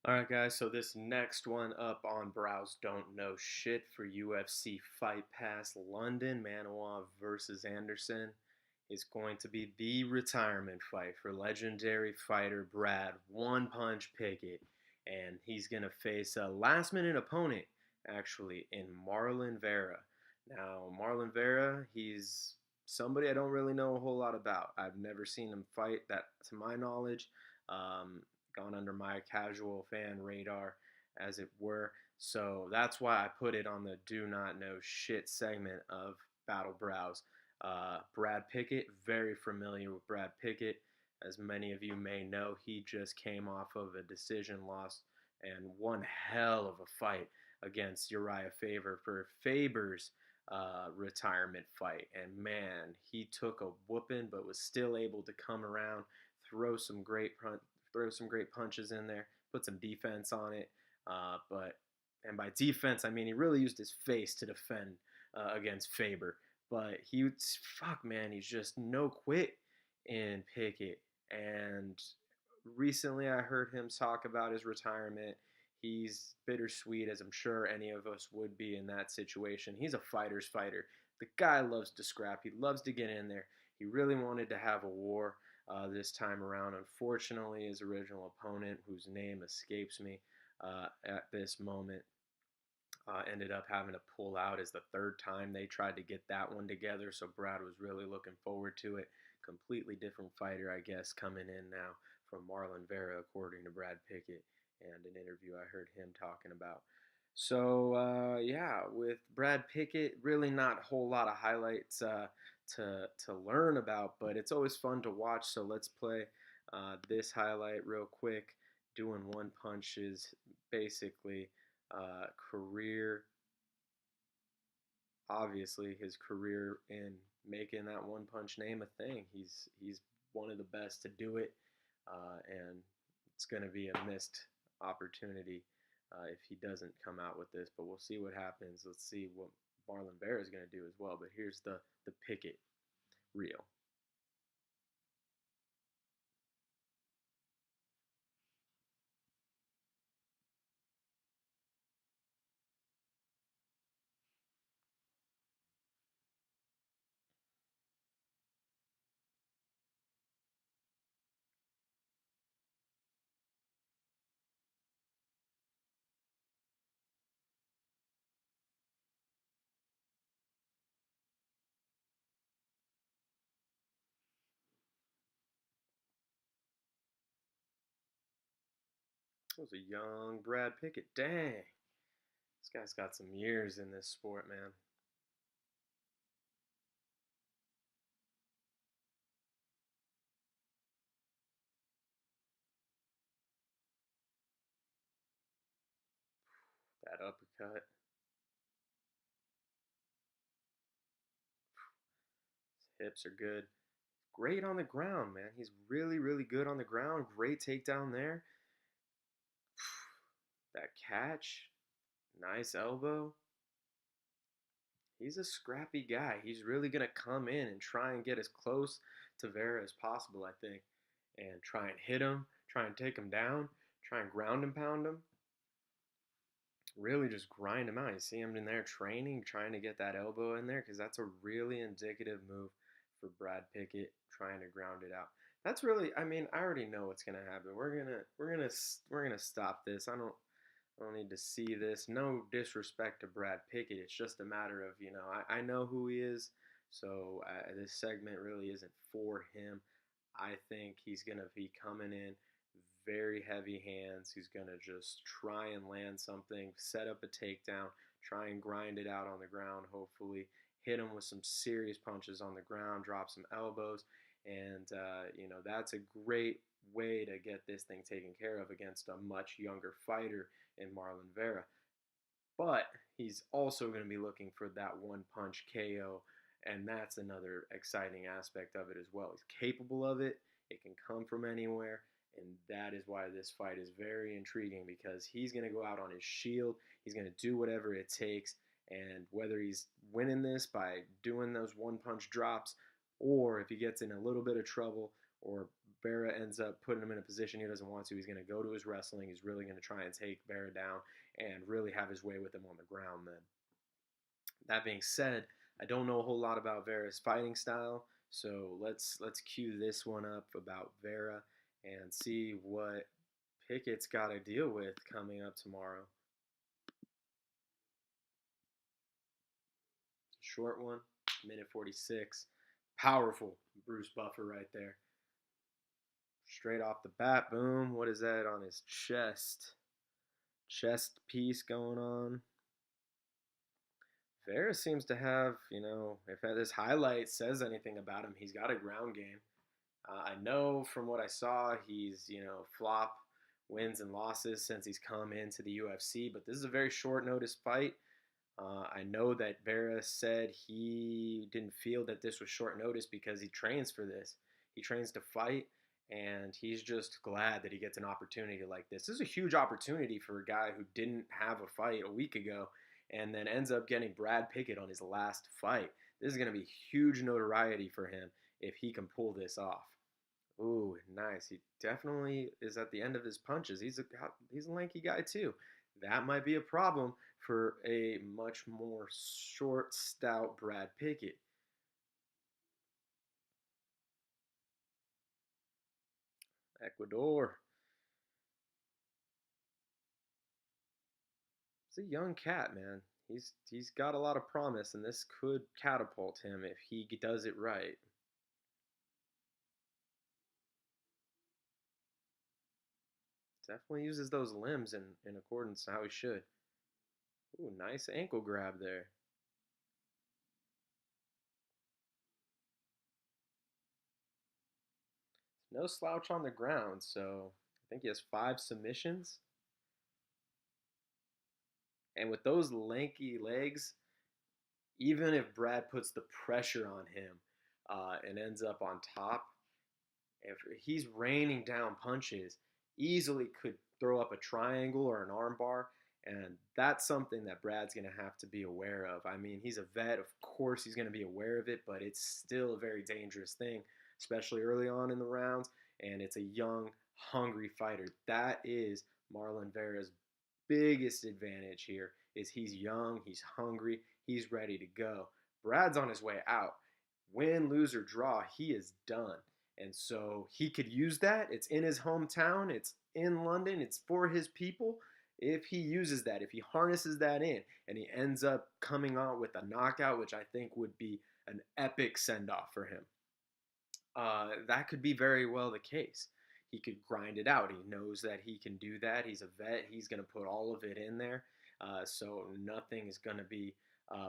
Alright, guys, so this next one up on Browse Don't Know Shit for UFC Fight Pass London, Manoa versus Anderson, is going to be the retirement fight for legendary fighter Brad One Punch Pickett. And he's going to face a last minute opponent, actually, in Marlon Vera. Now, Marlon Vera, he's somebody I don't really know a whole lot about. I've never seen him fight, that to my knowledge. Gone under my casual fan radar, as it were. So that's why I put it on the do not know shit segment of Battle Browse. Brad Pickett, very familiar with Brad Pickett. As many of you may know, he just came off of a decision loss and one hell of a fight against Uriah Faber for Faber's retirement fight. And man, he took a whooping, but was still able to come around, throw some great punches in there, put some defense on it. And by defense, I mean he really used his face to defend against Faber. But fuck man, he's just no quit in Pickett. And recently, I heard him talk about his retirement. He's bittersweet, as I'm sure any of us would be in that situation. He's a fighter's fighter. The guy loves to scrap. He loves to get in there. He really wanted to have a war this time around. Unfortunately, his original opponent, whose name escapes me at this moment, ended up having to pull out as the third time they tried to get that one together. So Brad was really looking forward to it. Completely different fighter, I guess, coming in now from Marlon Vera, according to Brad Pickett, and an interview I heard him talking about. So yeah, with Brad Pickett, really not a whole lot of highlights to learn about, but it's always fun to watch. So let's play this highlight real quick. Doing one punch is basically career, obviously his career in making that one punch name a thing. He's one of the best to do it, and it's going to be a missed opportunity if he doesn't come out with this. But we'll see what happens. Let's see what Marlon Vera is going to do as well. But here's the Pickett reel. That was a young Brad Pickett. Dang. This guy's got some years in this sport, man. That uppercut. His hips are good. Great on the ground, man. He's really, really good on the ground. Great takedown there. That catch. Nice elbow. He's a scrappy guy. He's really going to come in and try and get as close to Vera as possible, I think. And try and hit him, try and take him down, try and ground and pound him. Really just grind him out. You see him in there training, trying to get that elbow in there, because that's a really indicative move for Brad Pickett, trying to ground it out. That's really, I mean, I already know what's gonna happen. We're gonna stop this. I don't need to see this. No disrespect to Brad Pickett. It's just a matter of, I know who he is, so this segment really isn't for him. I think he's going to be coming in very heavy hands. He's going to just try and land something, set up a takedown, try and grind it out on the ground, hopefully. Hit him with some serious punches on the ground, drop some elbows, and, that's a great way to get this thing taken care of against a much younger fighter in Marlon Vera. But he's also going to be looking for that one punch KO, and that's another exciting aspect of it as well. He's capable of it, it can come from anywhere, and that is why this fight is very intriguing, because he's going to go out on his shield, he's going to do whatever it takes, and whether he's winning this by doing those one punch drops, or if he gets in a little bit of trouble, or Vera ends up putting him in a position he doesn't want to. He's going to go to his wrestling. He's really going to try and take Vera down and really have his way with him on the ground then. That being said, I don't know a whole lot about Vera's fighting style, so let's cue this one up about Vera and see what Pickett's got to deal with coming up tomorrow. Short one, minute 46. Powerful Bruce Buffer right there. Straight off the bat, boom. What is that on his chest? Chest piece going on. Vera seems to have, if this highlight says anything about him, he's got a ground game. I know from what I saw, he's, flop wins and losses since he's come into the UFC, but this is a very short notice fight. I know that Vera said he didn't feel that this was short notice because he trains for this. He trains to fight, and he's just glad that he gets an opportunity like this. This is a huge opportunity for a guy who didn't have a fight a week ago and then ends up getting Brad Pickett on his last fight. This is going to be huge notoriety for him if he can pull this off. Ooh, nice. He definitely is at the end of his punches. He's a lanky guy too. That might be a problem for a much more short, stout Brad Pickett. Ecuador. He's a young cat, man. He's got a lot of promise, and this could catapult him if he does it right. Definitely uses those limbs in accordance to how he should. Ooh, nice ankle grab there. No slouch on the ground, so I think he has 5 submissions. And with those lanky legs, even if Brad puts the pressure on him and ends up on top, if he's raining down punches, easily could throw up a triangle or an armbar. And that's something that Brad's going to have to be aware of. I mean, he's a vet. Of course, he's going to be aware of it, but it's still a very dangerous thing, especially early on in the rounds. And it's a young, hungry fighter. That is Marlon Vera's biggest advantage here is he's young, he's hungry, he's ready to go. Brad's on his way out. Win, lose, or draw, he is done. And so he could use that. It's in his hometown, it's in London, it's for his people. If he uses that, if he harnesses that in, and he ends up coming out with a knockout, which I think would be an epic send-off for him, that could be very well the case. He could grind it out. He knows that he can do that. He's a vet. He's going to put all of it in there. So nothing is going to be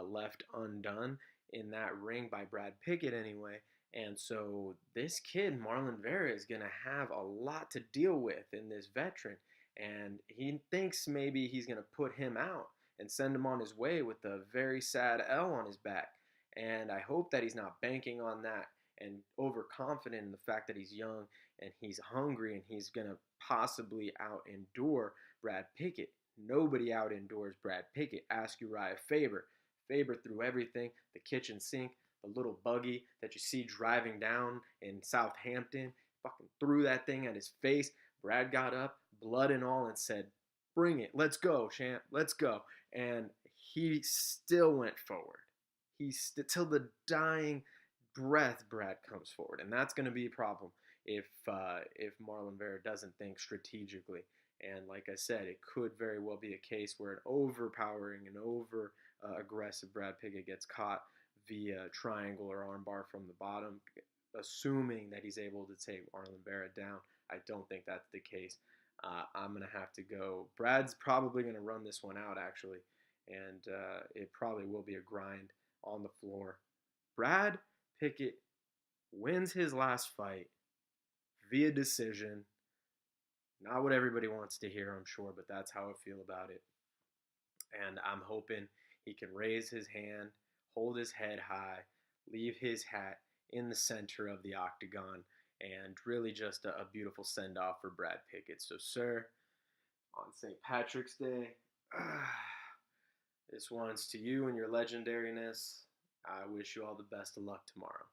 left undone in that ring by Brad Pickett anyway. And so this kid, Marlon Vera, is going to have a lot to deal with in this veteran. And he thinks maybe he's going to put him out and send him on his way with a very sad L on his back. And I hope that he's not banking on that and overconfident in the fact that he's young and he's hungry and he's going to possibly out-endure Brad Pickett. Nobody out-endures Brad Pickett. Ask Uriah Faber. Faber threw everything, the kitchen sink, the little buggy that you see driving down in Southampton, fucking threw that thing at his face. Brad got up, blood and all, and said, "Bring it. Let's go, champ. Let's go." And he still went forward. Till the dying breath, Brad comes forward, and that's going to be a problem if Marlon Vera doesn't think strategically. And like I said, it could very well be a case where an overpowering and over aggressive Brad Pickett gets caught via triangle or armbar from the bottom, assuming that he's able to take Marlon Vera down. I don't think that's the case. I'm going to have to go. Brad's probably going to run this one out, actually, and it probably will be a grind on the floor. Brad Pickett wins his last fight via decision. Not what everybody wants to hear, I'm sure, but that's how I feel about it. And I'm hoping he can raise his hand, hold his head high, leave his hat in the center of the octagon, and really just a beautiful send-off for Brad Pickett. So, sir, on St. Patrick's Day, this one's to you and your legendariness. I wish you all the best of luck tomorrow.